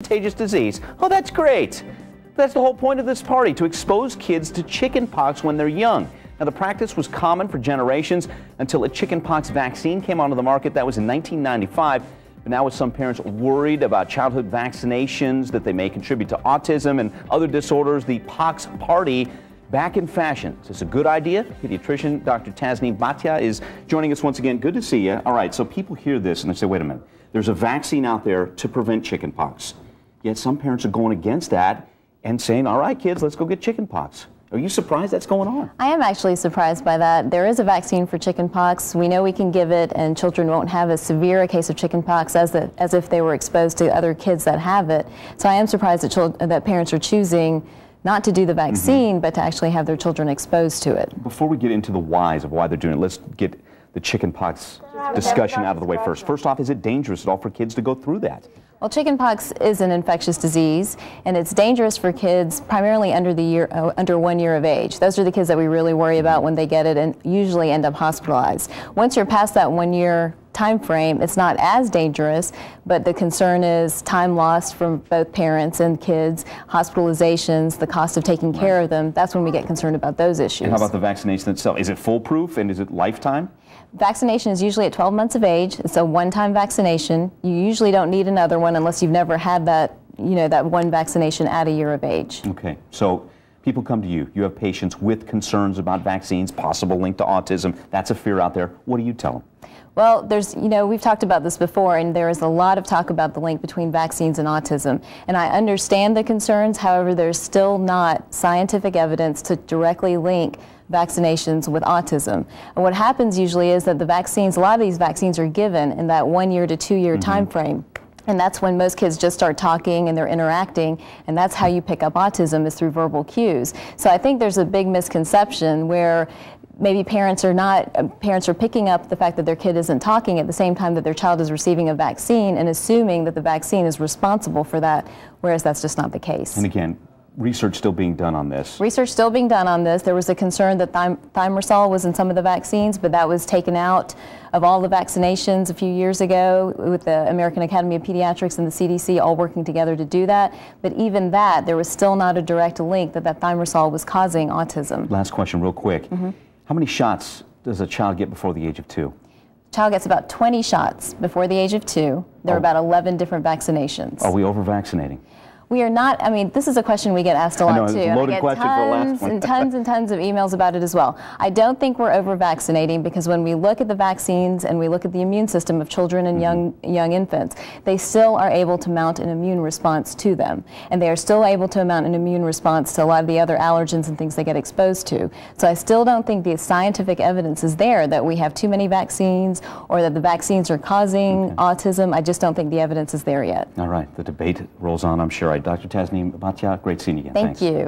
Contagious disease. Oh, that's great. That's the whole point of this party, to expose kids to chickenpox when they're young. Now, the practice was common for generations until a chickenpox vaccine came onto the market. That was in 1995. But now with some parents worried about childhood vaccinations, that they may contribute to autism and other disorders, the Pox Party back in fashion. Is this a good idea? Pediatrician Dr. Bhatia is joining us once again. Good to see you. All right, so people hear this and they say, wait a minute, there's a vaccine out there to prevent chickenpox. Yet some parents are going against that and saying, all right, kids, let's go get chickenpox. Are you surprised that's going on? I am actually surprised by that. There is a vaccine for chickenpox. We know we can give it, and children won't have as severe a case of chickenpox as if they were exposed to other kids that have it. So I am surprised that parents are choosing not to do the vaccine, but to actually have their children exposed to it. Before we get into the whys of why they're doing it, let's get the chickenpox discussion out of the way first. First off, is it dangerous at all for kids to go through that? Well, chickenpox is an infectious disease, and it's dangerous for kids primarily under 1 year of age. Those are the kids that we really worry about when they get it and usually end up hospitalized. Once you're past that 1 year time frame, it's not as dangerous, but the concern is time lost from both parents and kids, hospitalizations, the cost of taking care of them. That's when we get concerned about those issues. And how about the vaccination itself? Is it foolproof and is it lifetime? Vaccination is usually at 12 months of age. It's a one-time vaccination. You usually don't need another one unless you've never had that, that one vaccination at 1 year of age. Okay, so people come to you. You have patients with concerns about vaccines, possible link to autism. That's a fear out there. What do you tell them? Well, we've talked about this before, and there is a lot of talk about the link between vaccines and autism. And I understand the concerns. However, there's still not scientific evidence to directly link vaccinations with autism. And what happens usually is that a lot of these vaccines are given in that 1 year to 2 year time frame. And that's when most kids just start talking and they're interacting, and that's how you pick up autism, is through verbal cues. So I think there's a big misconception where maybe parents are picking up the fact that their kid isn't talking at the same time that their child is receiving a vaccine and assuming that the vaccine is responsible for that, whereas that's just not the case. And again, research still being done on this. Research still being done on this. There was a concern that thimerosal was in some of the vaccines, but that was taken out of all the vaccinations a few years ago with the American Academy of Pediatrics and the CDC all working together to do that. But even that, there was still not a direct link that thimerosal was causing autism. Last question real quick. How many shots does a child get before the age of 2? Child gets about 20 shots before the age of 2. There are about 11 different vaccinations. Are we over-vaccinating? We are not. I mean, this is a question we get asked a lot, too. It's a loaded question for the last one. And tons and tons of emails about it as well. I don't think we're over-vaccinating, because when we look at the vaccines and we look at the immune system of children and young infants, they still are able to mount an immune response to them. And they are still able to mount an immune response to a lot of the other allergens and things they get exposed to. So I still don't think the scientific evidence is there that we have too many vaccines or that the vaccines are causing autism. I just don't think the evidence is there yet. All right. The debate rolls on, I'm sure. Dr. Bhatia, great seeing you again. Thanks. You.